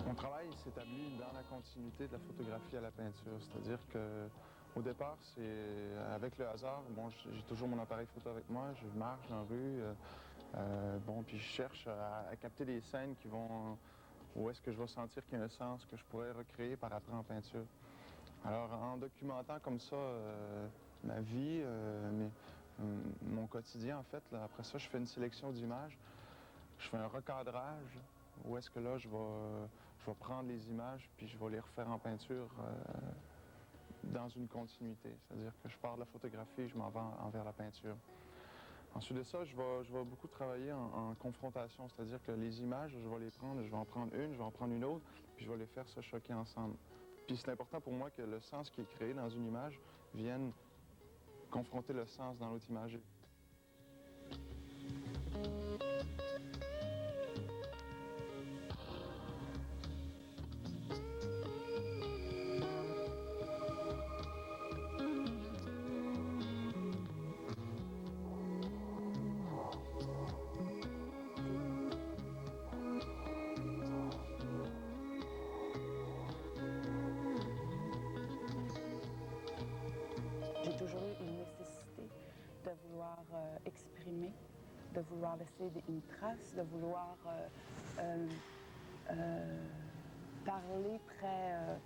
Mon travail s'établit dans la continuité de la photographie à la peinture, c'est-à-dire que au départ, c'est avec le hasard. Bon, j'ai toujours mon appareil photo avec moi, je marche dans la rue, puis je cherche à capter des scènes qui vont où est-ce que je vais sentir qu'il y a un sens que je pourrais recréer par après en peinture. Alors, en documentant comme ça ma vie, mon quotidien, en fait, là, après ça, je fais une sélection d'images. Je fais un recadrage où est-ce que là, je vais prendre les images puis je vais les refaire en peinture dans une continuité. C'est-à-dire que je pars de la photographie et je m'en vais envers la peinture. Ensuite de ça, je vais beaucoup travailler en confrontation, c'est-à-dire que les images, je vais les prendre, je vais en prendre une, je vais en prendre une autre, puis je vais les faire se choquer ensemble. Puis c'est important pour moi que le sens qui est créé dans une image vienne confronter le sens dans l'autre image. J'ai toujours eu une nécessité de vouloir exprimer, de vouloir laisser une trace, de vouloir parler très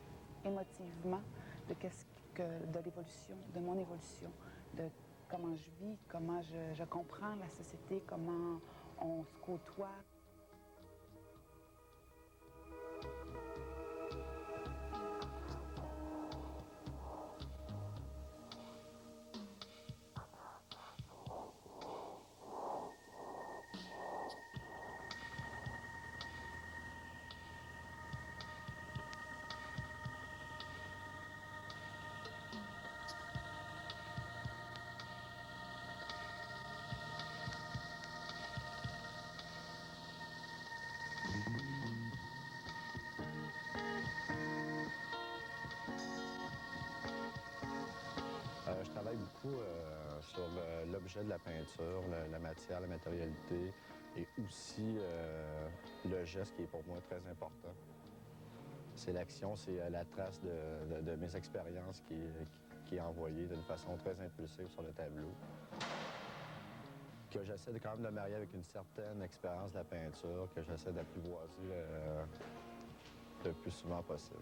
émotivement de de l'évolution, de mon évolution, de comment je vis, comment je comprends la société, comment on se côtoie. Je travaille beaucoup sur l'objet de la peinture, la matière, la matérialité et aussi le geste qui est pour moi très important. C'est l'action, c'est la trace de mes expériences qui est envoyée d'une façon très impulsive sur le tableau. Que j'essaie quand même de marier avec une certaine expérience de la peinture, que j'essaie d'apprivoiser le plus souvent possible.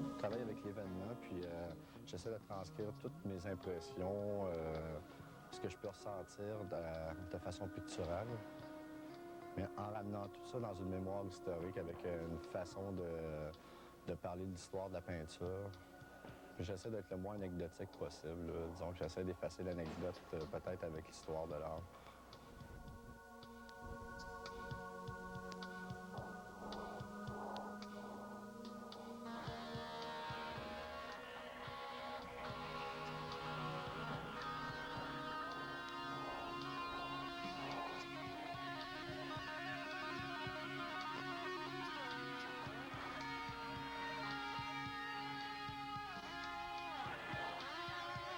Je travaille avec l'événement, puis j'essaie de transcrire toutes mes impressions, ce que je peux ressentir de façon picturale, mais en ramenant tout ça dans une mémoire historique avec une façon de parler de l'histoire de la peinture. J'essaie d'être le moins anecdotique possible, là. Disons que j'essaie d'effacer l'anecdote peut-être avec l'histoire de l'art.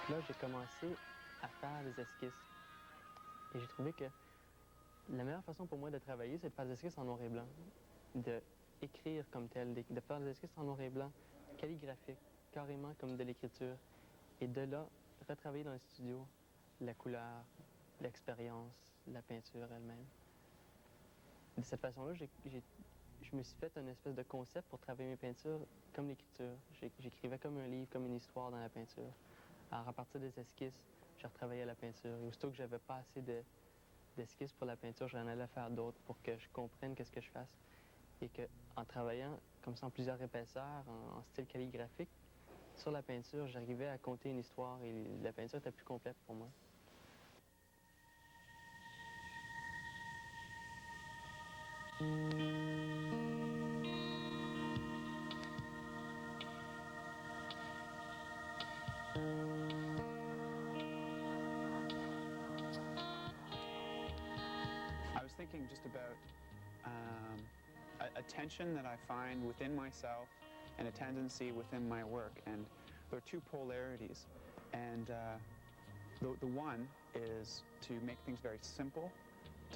Là, j'ai commencé à faire des esquisses. Et j'ai trouvé que la meilleure façon pour moi de travailler, c'est de faire des esquisses en noir et blanc. D'écrire comme tel, de faire des esquisses en noir et blanc, calligraphiques, carrément comme de l'écriture. Et de là, retravailler dans le studio la couleur, l'expérience, la peinture elle-même. de cette façon-là, je me suis fait une espèce de concept pour travailler mes peintures comme l'écriture. J'écrivais comme un livre, comme une histoire dans la peinture. Alors, à partir des esquisses, je retravaillais la peinture. Et aussitôt que j'avais pas assez d'esquisses pour la peinture, j'en allais faire d'autres pour que je comprenne qu'est-ce que je fasse. Et qu'en travaillant comme ça en plusieurs épaisseurs, en style calligraphique, sur la peinture, j'arrivais à conter une histoire et la peinture était plus complète pour moi. I was thinking just about a tension that I find within myself and a tendency within my work, and there are two polarities. And the one is to make things very simple,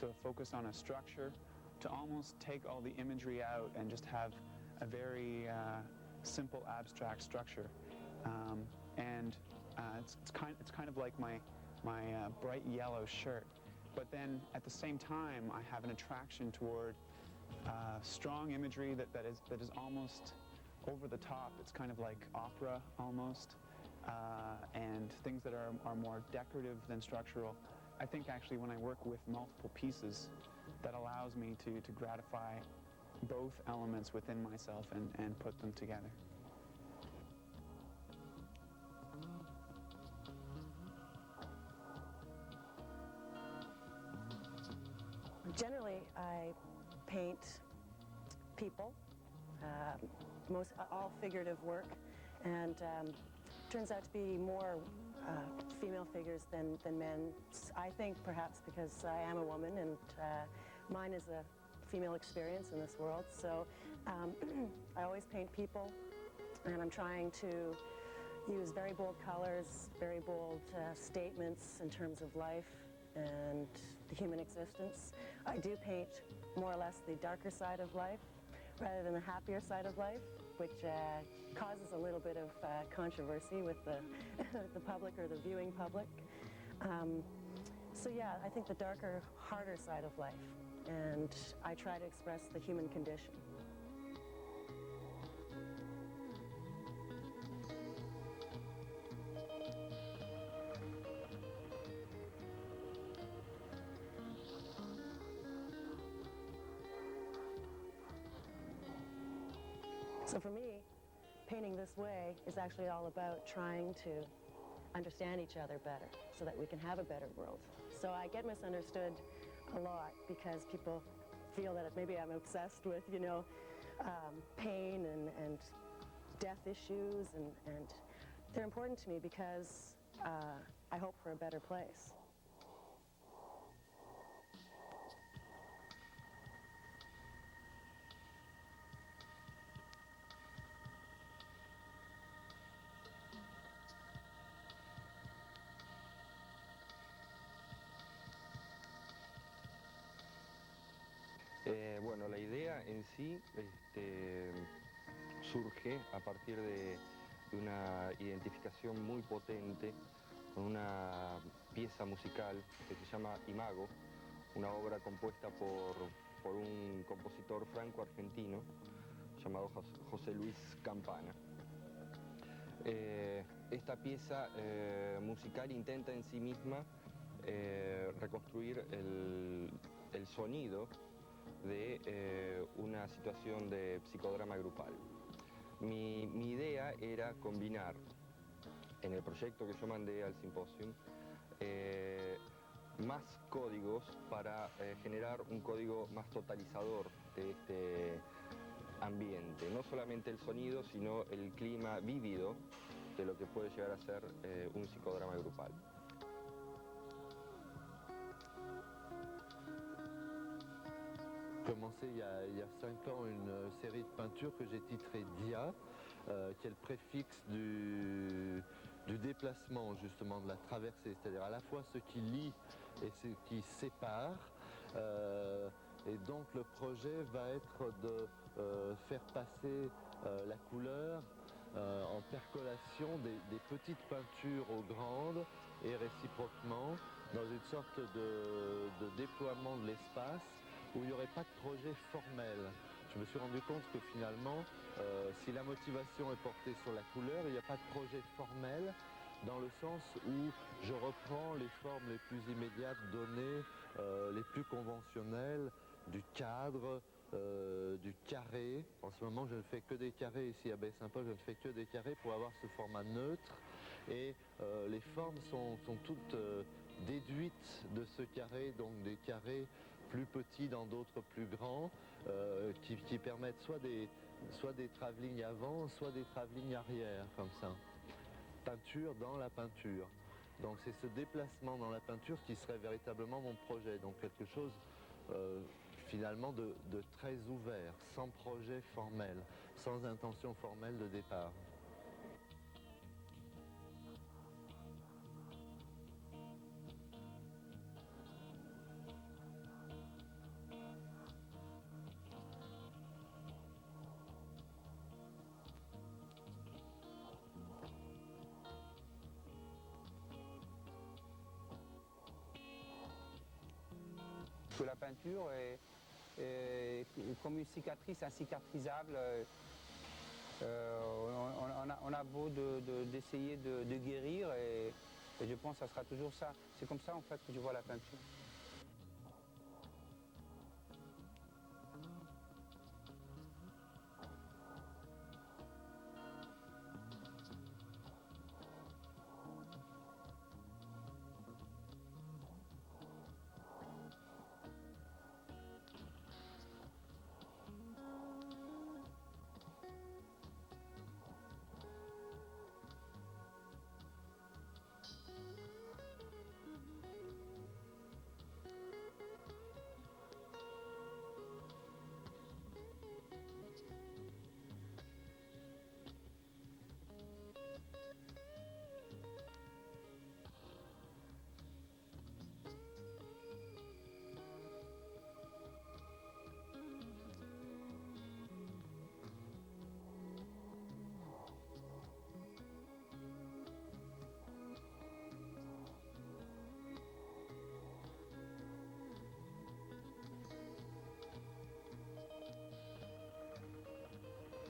to focus on a structure, to almost take all the imagery out and just have a very simple abstract structure. It's kind of like my bright yellow shirt. But then at the same time, I have an attraction toward strong imagery that is almost over the top. It's kind of like opera almost, and things that are more decorative than structural. I think actually when I work with multiple pieces, that allows me to gratify both elements within myself and put them together. Generally, I paint people, all figurative work, and turns out to be more female figures than men. I think perhaps because I am a woman and mine is a female experience in this world. So I always paint people, and I'm trying to use very bold colors, very bold statements in terms of life and the human existence. I do paint more or less the darker side of life rather than the happier side of life, which causes a little bit of controversy with the, the public or the viewing public. So yeah, I think the darker, harder side of life, and I try to express the human condition. So for me, painting this way is actually all about trying to understand each other better so that we can have a better world. So I get misunderstood a lot because people feel that maybe I'm obsessed with, you know, pain and death issues, and they're important to me because I hope for a better place. Bueno, la idea en sí surge a partir de una identificación muy potente con una pieza musical que se llama Imago, una obra compuesta por un compositor franco-argentino llamado José Luis Campana. Esta pieza musical intenta en sí misma reconstruir el sonido de una situación de psicodrama grupal. Mi idea era combinar en el proyecto que yo mandé al Symposium más códigos para generar un código más totalizador de este ambiente. No solamente el sonido, sino el clima vívido de lo que puede llegar a ser un psicodrama grupal. J'ai commencé il y a 5 ans une série de peintures que j'ai titrée Dia, qui est le préfixe du déplacement justement, de la traversée, c'est-à-dire à la fois ce qui lie et ce qui sépare. Et donc le projet va être de faire passer la couleur en percolation des petites peintures aux grandes et réciproquement dans une sorte de déploiement de l'espace où il n'y aurait pas de projet formel. Je me suis rendu compte que finalement, si la motivation est portée sur la couleur, il n'y a pas de projet formel, dans le sens où je reprends les formes les plus immédiates données, les plus conventionnelles, du cadre, du carré. En ce moment, je ne fais que des carrés ici à Baie-Saint-Paul, je ne fais que des carrés pour avoir ce format neutre. Et les formes sont toutes déduites de ce carré, donc des carrés plus petits dans d'autres plus grands, qui permettent soit des travelling avant, soit des travelling arrière, comme ça. Peinture dans la peinture. Donc c'est ce déplacement dans la peinture qui serait véritablement mon projet. Donc quelque chose finalement de très ouvert, sans projet formel, sans intention formelle de départ. Que la peinture est comme une cicatrice incicatrisable. On a beau d'essayer de guérir et je pense que ça sera toujours ça. C'est comme ça en fait que je vois la peinture.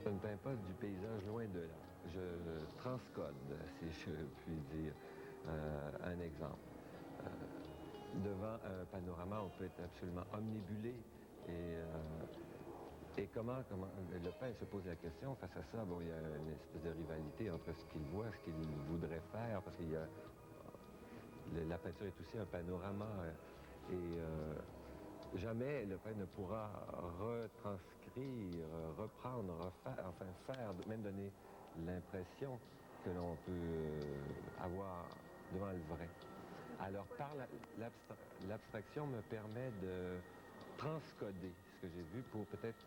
Je ne peins pas du paysage, loin de là. Je transcode, si je puis dire. Un exemple. Devant un panorama, on peut être absolument omnibulé. Et comment le peintre se pose la question face à ça? Bon, il y a une espèce de rivalité entre ce qu'il voit, ce qu'il voudrait faire, parce qu'il y a la peinture est aussi un panorama. Jamais le peintre ne pourra retranscrire, reprendre, refaire, enfin faire, même donner l'impression que l'on peut avoir devant le vrai. Alors par l'abstraction me permet de transcoder ce que j'ai vu pour peut-être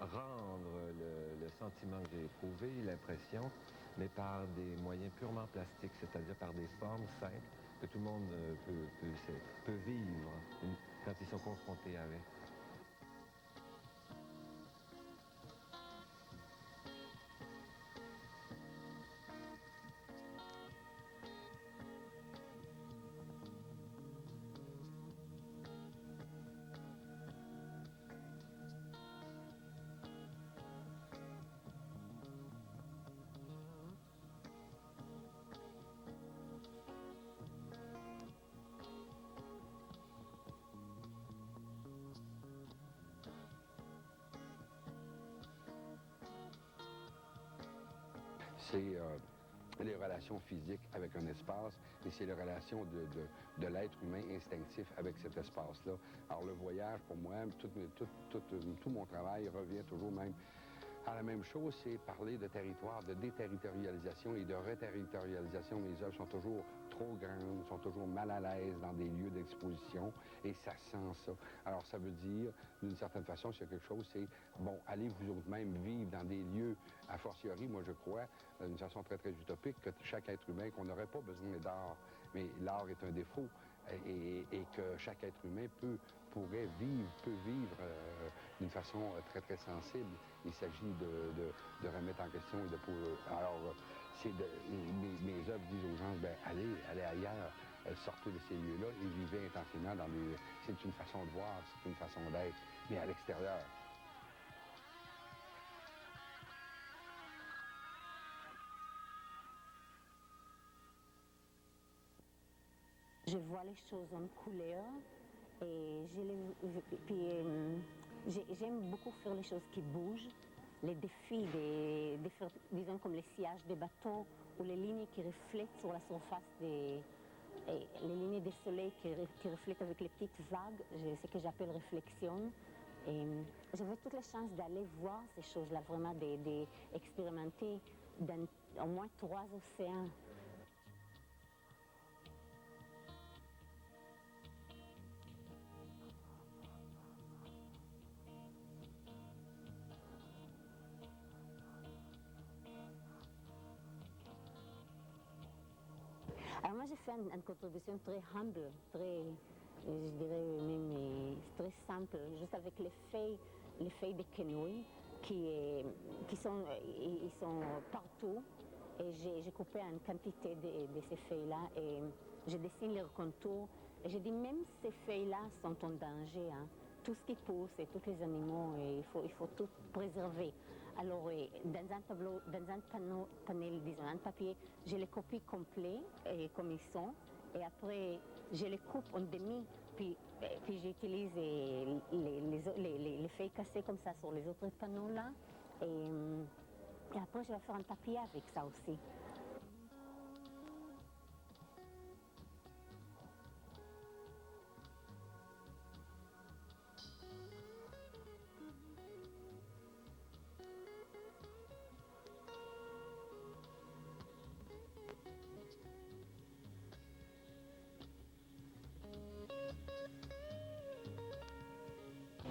rendre le sentiment que j'ai éprouvé, l'impression, mais par des moyens purement plastiques, c'est-à-dire par des formes simples que tout le monde peut vivre quand ils sont confrontés avec. C'est les relations physiques avec un espace et c'est les relations de l'être humain instinctif avec cet espace-là. Alors le voyage, pour moi, tout mon travail revient toujours même à la même chose, c'est parler de territoire, de déterritorialisation et de reterritorialisation. Mes œuvres sont toujours trop grandes, sont toujours mal à l'aise dans des lieux d'exposition et ça sent ça. Alors ça veut dire, d'une certaine façon, s'il y a quelque chose, c'est, bon, allez vous autres-même vivre dans des lieux, a fortiori, moi je crois, d'une façon très très utopique, que chaque être humain, qu'on n'aurait pas besoin d'art, mais l'art est un défaut et que chaque être humain peut vivre d'une façon très très sensible. Il s'agit de remettre en question et de pouvoir... Alors, mes œuvres disent aux gens, ben allez ailleurs, sortaient de ces lieux-là et vivaient intensément dans des... C'est une façon de voir, c'est une façon d'être, mais à l'extérieur. Je vois les choses en couleur et j'aime beaucoup faire les choses qui bougent, les défis, disons comme les sillages des bateaux ou les lignes qui reflètent sur la surface les lignes des soleils qui reflètent avec les petites vagues, ce que j'appelle réflexion. Et j'avais toutes les chances d'aller voir ces choses-là, vraiment d'expérimenter dans au moins 3 océans. Alors moi j'ai fait une contribution très humble, très, je dirais même très simple, juste avec les feuilles de quenouille ils sont partout. Et j'ai coupé une quantité de ces feuilles-là et je dessine leurs contours. Et je dis même ces feuilles-là sont en danger. Hein. Tout ce qui pousse et tous les animaux, il faut tout préserver. Alors, dans un tableau, dans un panel, disons, un papier, je les copie complets comme ils sont. Et après, je les coupe en demi. Puis j'utilise les feuilles cassées comme ça sur les autres panneaux là. Et après, je vais faire un papier avec ça aussi.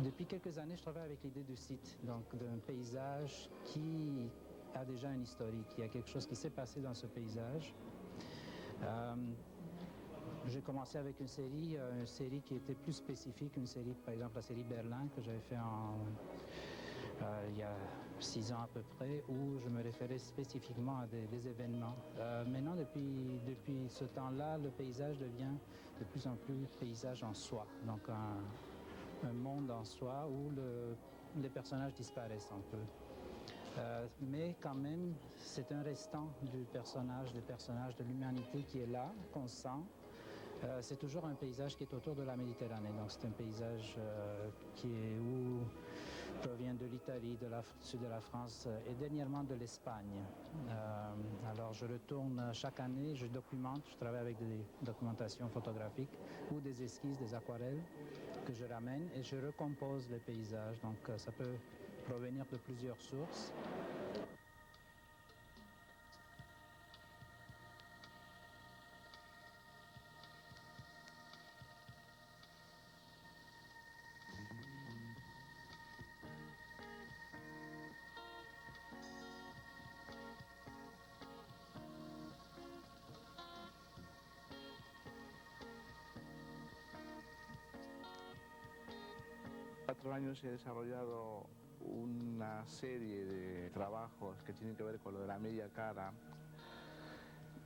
Depuis quelques années, je travaille avec l'idée du site, donc d'un paysage qui a déjà une historique, il y a quelque chose qui s'est passé dans ce paysage. J'ai commencé avec une série qui était plus spécifique, une série, par exemple la série Berlin que j'avais fait il y a 6 ans à peu près, où je me référais spécifiquement à des événements. Maintenant, depuis ce temps-là, le paysage devient de plus en plus paysage en soi, donc un monde en soi où les personnages disparaissent un peu. Mais quand même, c'est un restant des personnages de l'humanité qui est là, qu'on sent. C'est toujours un paysage qui est autour de la Méditerranée, donc c'est un paysage où provient de l'Italie, du sud de la France et dernièrement de l'Espagne. Alors je retourne chaque année, je documente, je travaille avec des documentations photographiques ou des esquisses, des aquarelles que je ramène et je recompose les paysages. Donc ça peut provenir de plusieurs sources. Cuatro años he desarrollado una serie de trabajos que tienen que ver con lo de la media cara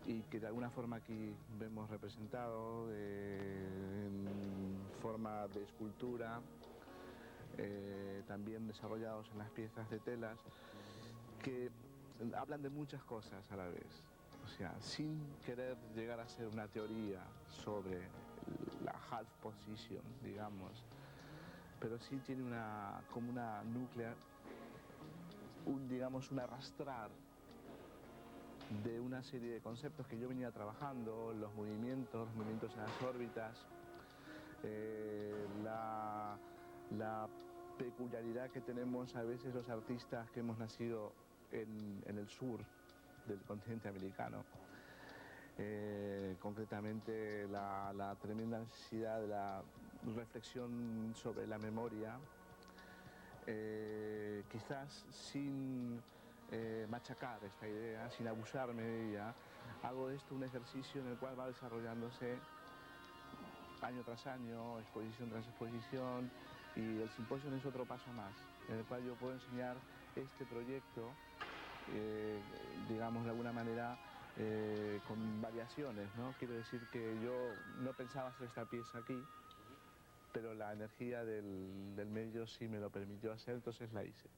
y que de alguna forma aquí vemos representado en forma de escultura, también desarrollados en las piezas de telas, que hablan de muchas cosas a la vez. O sea, sin querer llegar a ser una teoría sobre la half position, digamos, pero sí tiene como una núclea, digamos, un arrastrar de una serie de conceptos que yo venía trabajando, los movimientos en las órbitas, la peculiaridad que tenemos a veces los artistas que hemos nacido en el sur del continente americano. Concretamente la tremenda necesidad de la reflexión sobre la memoria, quizás sin machacar esta idea, sin abusarme de ella. Hago de esto un ejercicio en el cual va desarrollándose año tras año, exposición tras exposición, y el simposio es otro paso más, en el cual yo puedo enseñar este proyecto, digamos de alguna manera, con variaciones, ¿no? Quiero decir que yo no pensaba hacer esta pieza aquí, pero la energía del medio sí me lo permitió hacer, entonces la hice.